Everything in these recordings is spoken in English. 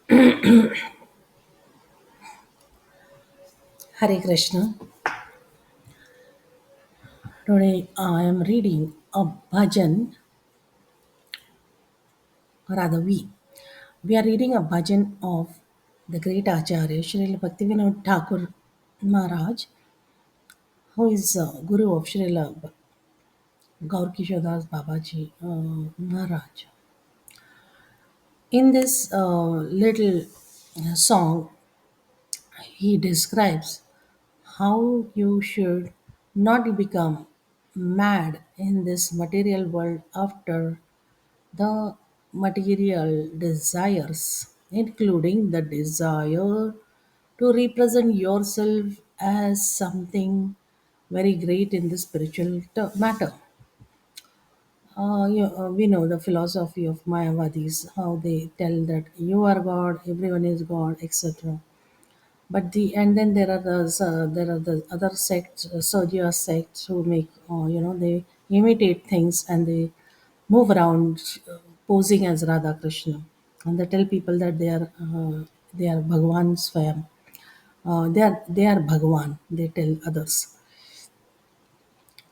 Hare Krishna. Today I am reading a bhajan, or rather we are reading a bhajan of the great Acharya Srila Bhaktivinoda Thakur Maharaj, who is Guru of Srila Gaur Kishore Das Babaji Maharaj. In this little song, he describes how you should not become mad in this material world after the material desires, including the desire to represent yourself as something very great in the spiritual matter. We know the philosophy of Mayavadis, how they tell that you are God, everyone is God, etc. But and then there are the other sects, Surya sects, who make they imitate things and they move around posing as Radha Krishna, and they tell people that they are Bhagwan Swayam. They are Bhagwan. They tell others,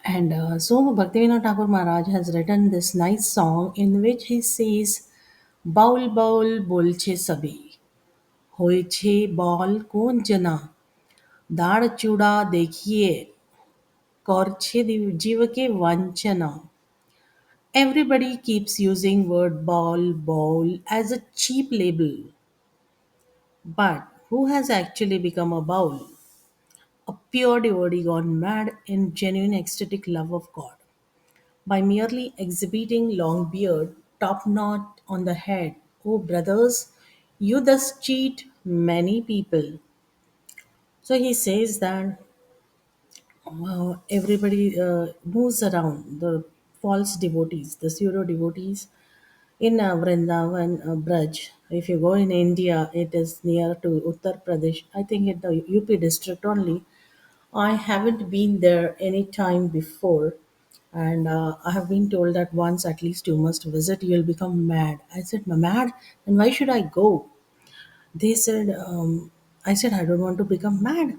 and so Bhaktivinoda Thakur Maharaj has written this nice song in which he says, "Baul baul bolche sabi, hoye ball kon jana, दाढ़ चूड़ा देखिए करछे जीव के वंचना." Everybody keeps using word bowl as a cheap label, but who has actually become a bowl? A pure devotee gone mad in genuine ecstatic love of God. By merely exhibiting long beard, top knot on the head, oh brothers, you thus cheat many people. So he says that everybody moves around the false devotees, the pseudo devotees in Vrindavan, Braj. If you go in India, it is near to Uttar Pradesh. I think in the UP district only. I haven't been there any time before, and I have been told that once at least you must visit. You'll become mad. I said, mad? Then why should I go? They said, I said, I don't want to become mad.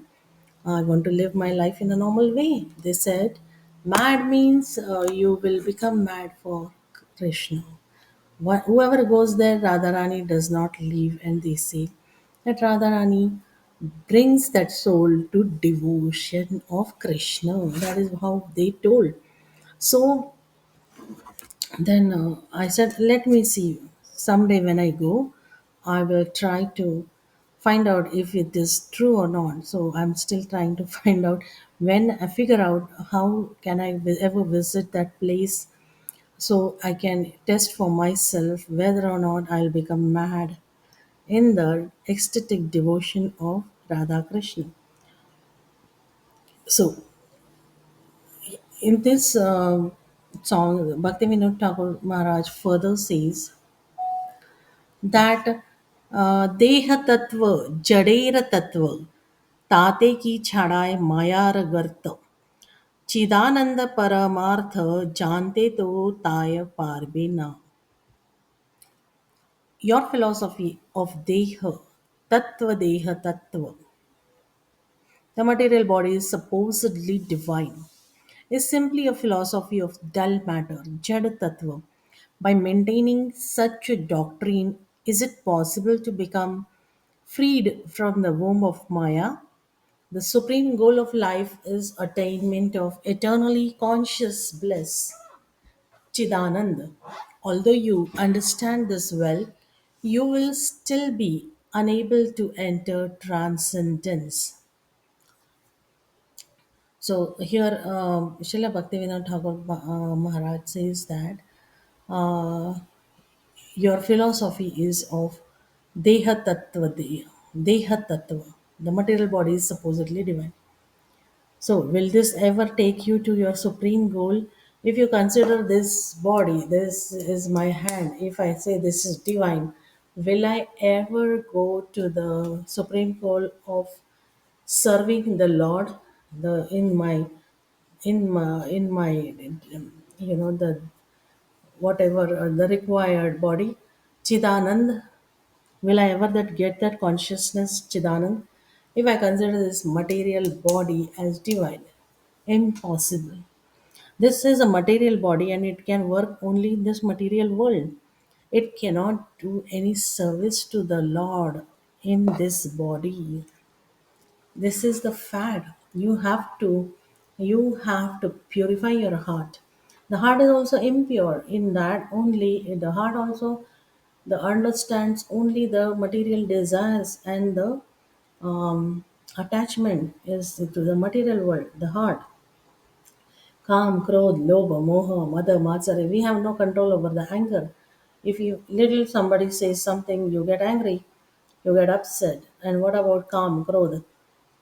I want to live my life in a normal way. They said, mad means you will become mad for Krishna. Whoever goes there, Radharani does not leave, and they say that Radharani brings that soul to devotion of Krishna. That is how they told. So then I said, let me see. Someday when I go, I will try to find out if it is true or not. So I'm still trying to find out when I figure out how can I ever visit that place so I can test for myself whether or not I'll become mad in the ecstatic devotion of Radha Krishna. So in this song, Bhaktivinoda Thakur Maharaj further says that देह तत्व जड़ेर तत्व ताते की छाड़ाए मायार गर्त चिदानंद परमार्थ जानते तो ताय पारबे ना. Your philosophy of deha, tattva deha tattva, the material body is supposedly divine, is simply a philosophy of dull matter, jad tattva. By maintaining such a doctrine, is it possible to become freed from the womb of Maya? The supreme goal of life is attainment of eternally conscious bliss, Chidanand. Although you understand this well, you will still be unable to enter transcendence. So here, Srila Bhaktivinoda Thakur Maharaj says that uh, your philosophy is of Deha Tattva Deha. Deha Tattva. The material body is supposedly divine. So, will this ever take you to your supreme goal? If you consider this body, this is my hand, if I say this is divine, will I ever go to the supreme goal of serving the Lord? The in my the whatever the required body, Chidanand. Will I ever that get that consciousness, Chidanand, if I consider this material body as divine? Impossible. This is a material body and it can work only in this material world. It cannot do any service to the Lord in this body. This is the fad. You have to purify your heart. The heart is also impure in that only the heart also the understands only the material desires and the attachment is to the material world, the heart. Kam, Krodh, Lobha, Moha, Mada, Matsare. We have no control over the anger. If you little somebody says something, you get angry, you get upset. And what about Kam, Krodh?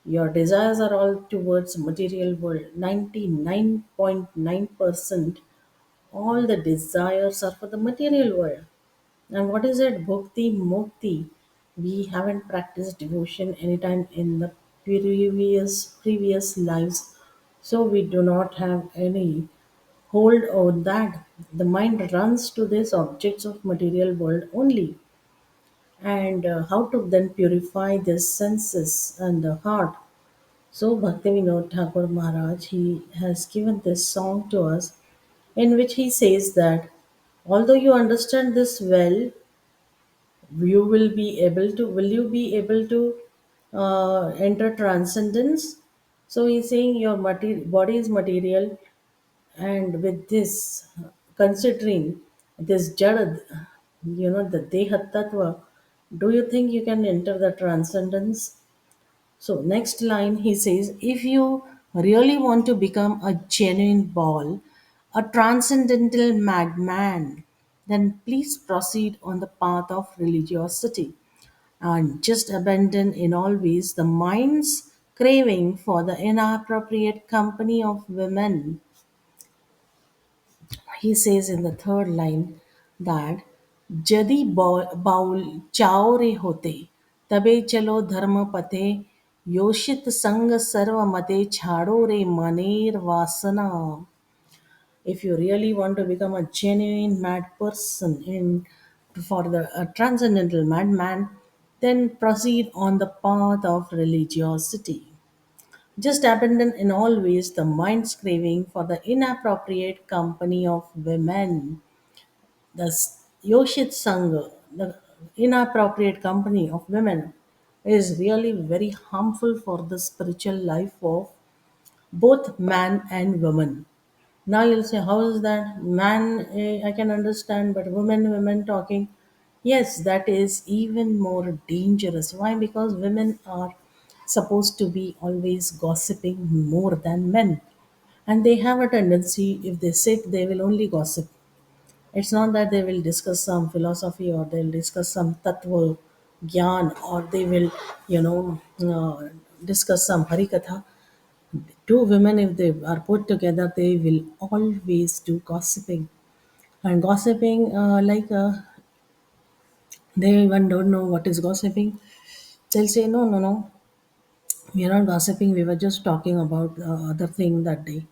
Your desires are all towards material world. 99.9% all the desires are for the material world. And what is it? Bhakti Mukti. We haven't practiced devotion anytime in the previous lives, so we do not have any hold on that. The mind runs to these objects of material world only, and how to then purify the senses and the heart. So Bhaktivinoda Thakur Maharaj he has given this song to us, in which he says that although you understand this well, will you be able to enter transcendence. So he's saying your body is material, and with this considering this jad, the deha tattva, do you think you can enter the transcendence? So, next line he says, if you really want to become a genuine ball, a transcendental madman, then please proceed on the path of religiosity and just abandon in all ways the mind's craving for the inappropriate company of women. He says in the third line that Jadi baul chao re hote, tabe chalo dharma pate, yoshit sang sarva mate chhado re maner vasana. If you really want to become a genuine mad person in for the transcendental madman, then proceed on the path of religiosity. Just abandon in all ways the mind's craving for the inappropriate company of women. The Yoshit Sangha, the inappropriate company of women, is really very harmful for the spiritual life of both man and woman. Now you'll say, how is that? Man, I can understand, but women talking. Yes, that is even more dangerous. Why? Because women are supposed to be always gossiping more than men. And they have a tendency, if they sit, they will only gossip. It's not that they will discuss some philosophy or they'll discuss some tattva gyan or they will, discuss some harikatha. Two women, if they are put together, they will always do gossiping. And gossiping, they even don't know what is gossiping. They'll say, no, no, no, we are not gossiping. We were just talking about the other thing that day.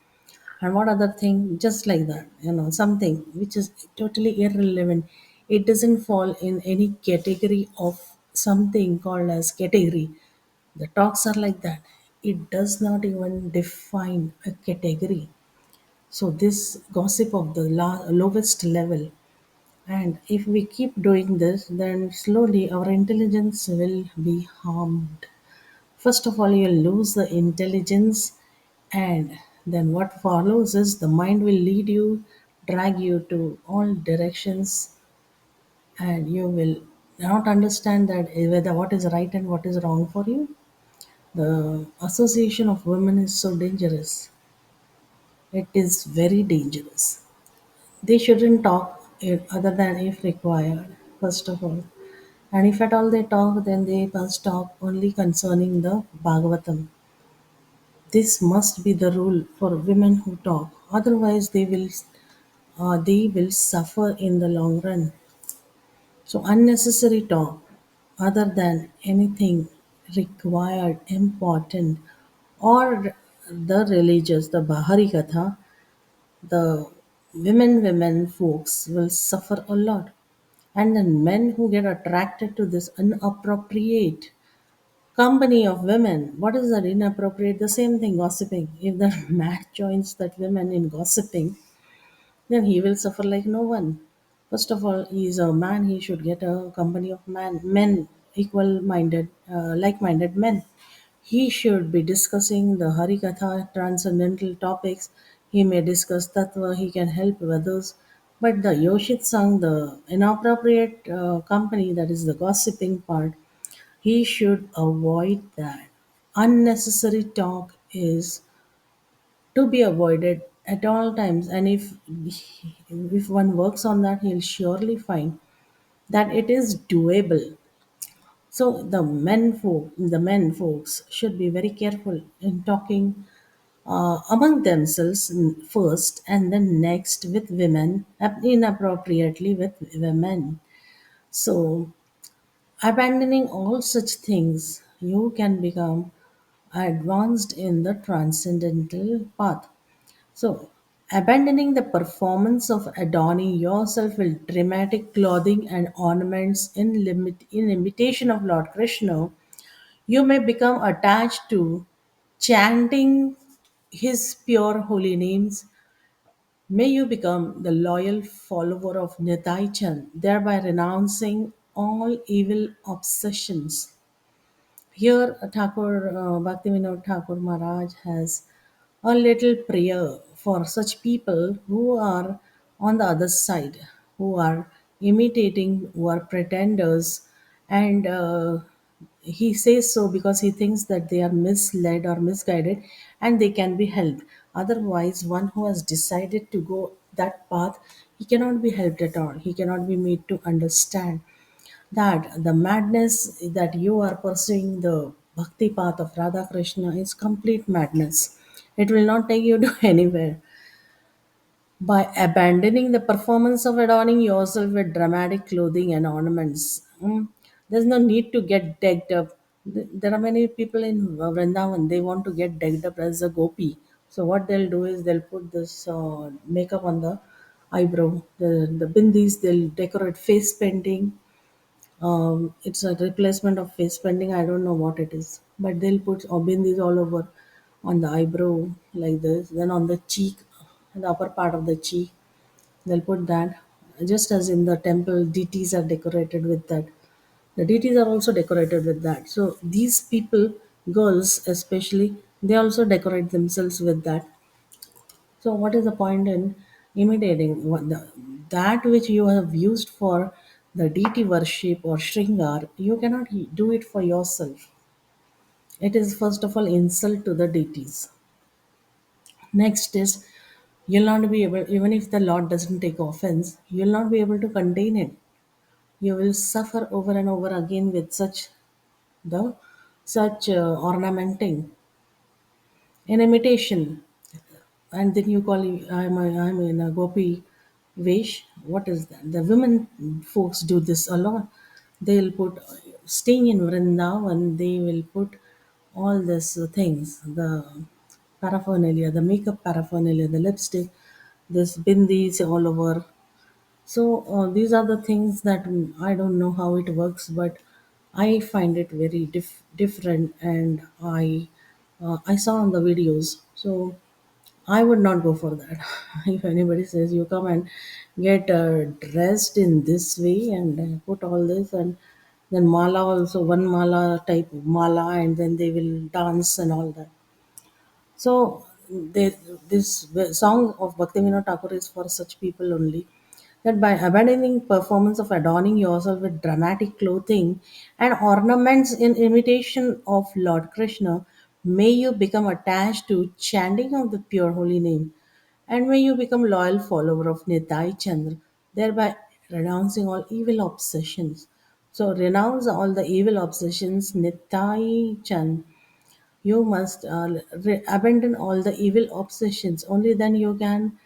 And what other thing? Just like that, something which is totally irrelevant. It doesn't fall in any category of something called as category. The talks are like that. It does not even define a category. So this gossip of the lowest level, and if we keep doing this, then slowly our intelligence will be harmed. First of all, you'll lose the intelligence, and then what follows is the mind will lead you, drag you to all directions, and you will not understand that whether what is right and what is wrong for you. The association of women is so dangerous. It is very dangerous. They shouldn't talk other than if required, first of all. And if at all they talk, then they must talk only concerning the Bhagavatam. This must be the rule for women who talk. Otherwise, they will suffer in the long run. So unnecessary talk, other than anything required, important, or the religious, the Bahari the women folks will suffer a lot. And then men who get attracted to this inappropriate company of women. What is that inappropriate? The same thing, gossiping. If the man joins that women in gossiping, then he will suffer like no one. First of all, he is a man, he should get a company of men, equal minded, like minded men. He should be discussing the Harikatha transcendental topics. He may discuss Tattva, he can help others. But the Yoshit Sang, the inappropriate company, that is the gossiping part, he should avoid that. Unnecessary talk is to be avoided at all times, and if one works on that, he'll surely find that it is doable. So the men folks should be very careful in talking among themselves first, and then next with women, inappropriately with women. So abandoning all such things, you can become advanced in the transcendental path. So, abandoning the performance of adorning yourself with dramatic clothing and ornaments in imitation of Lord Krishna, you may become attached to chanting his pure holy names. May you become the loyal follower of Nitai Chand, thereby renouncing all evil obsessions. Here, Thakur Bhaktivinoda Thakur Maharaj has a little prayer for such people who are on the other side, who are imitating, who are pretenders, and he says so because he thinks that they are misled or misguided and they can be helped. Otherwise, one who has decided to go that path, he cannot be helped at all. He cannot be made to understand that the madness that you are pursuing the bhakti path of Radha Krishna is complete madness. It will not take you to anywhere. By abandoning the performance of adorning yourself with dramatic clothing and ornaments, there's no need to get decked up. There are many people in Vrindavan, they want to get decked up as a gopi. So, what they'll do is they'll put this makeup on the eyebrow, the bindis, they'll decorate face painting, it's a replacement of face painting. I don't know what it is, but they'll put bindis all over on the eyebrow like this. Then on the cheek, the upper part of the cheek, they'll put that. Just as in the temple, deities are decorated with that. The deities are also decorated with that. So these people, girls especially, they also decorate themselves with that. So, what is the point in imitating that which you have used for the deity worship or shringar? You cannot do it for yourself. It is first of all insult to the deities. Next is you'll not be able, even if the Lord doesn't take offense, you'll not be able to contain it. You will suffer over and over again with the such ornamenting in imitation. And then you call I'm in a gopi vesh. What is that? The women folks do this a lot. They'll put staying in Vrindavan. They will put all these things, the paraphernalia, the makeup paraphernalia, the lipstick, this bindis all over. So these are the things that I don't know how it works, but I find it very different, and I saw on the videos. So I would not go for that. If anybody says you come and get dressed in this way and put all this, and then mala also, one mala type of mala, and then they will dance and all that. So this song of Bhaktivinoda Thakur is for such people only. That by abandoning performance of adorning yourself with dramatic clothing and ornaments in imitation of Lord Krishna, may you become attached to chanting of the pure holy name, and may you become loyal follower of Nitai Chandra, thereby renouncing all evil obsessions. So renounce all the evil obsessions, Nitai Chand. You must abandon all the evil obsessions. Only then you can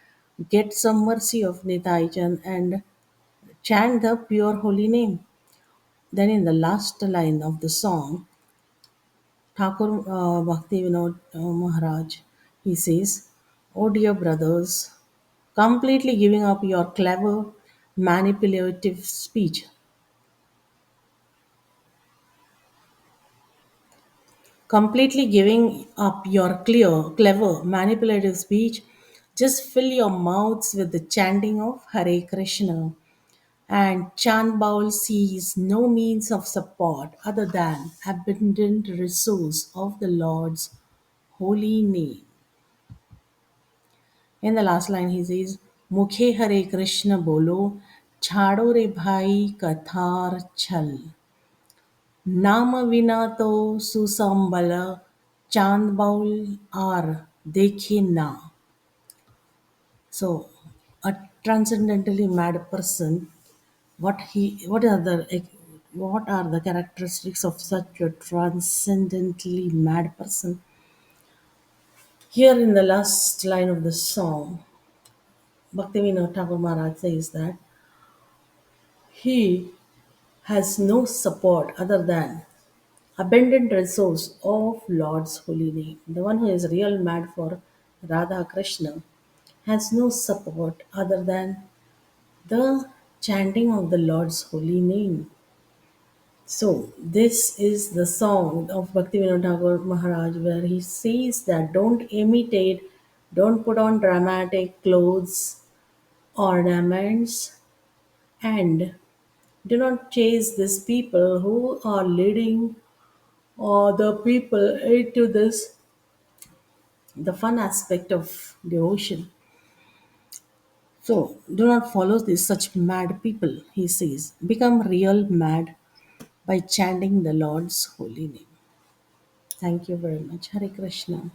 get some mercy of Nitai Chand and chant the pure holy name. Then in the last line of the song, Thakur Bhakti Maharaj, he says, "Oh dear brothers, completely giving up your clever manipulative speech. Completely giving up your clever, manipulative speech, just fill your mouths with the chanting of Hare Krishna. And Chan Baul sees no means of support other than abundant resource of the Lord's holy name. In the last line, he says, Mukhe Hare Krishna bolo, chhado re bhai kathar chal. नाम विना तो सुसंबल चांद bowl are देखे ना. So, a transcendently mad person. What are the characteristics of such a transcendently mad person? Here in the last line of the song, Bhaktivinoda Thakur Maharaj says that he has no support other than abundant resource of Lord's holy name. The one who is real mad for Radha Krishna has no support other than the chanting of the Lord's holy name. So, this is the song of Bhaktivinoda Thakur Maharaj where he says that don't imitate, don't put on dramatic clothes, ornaments, and do not chase these people who are leading the people into this the fun aspect of devotion. So do not follow these such mad people, he says. Become real mad by chanting the Lord's holy name. Thank you very much. Hare Krishna.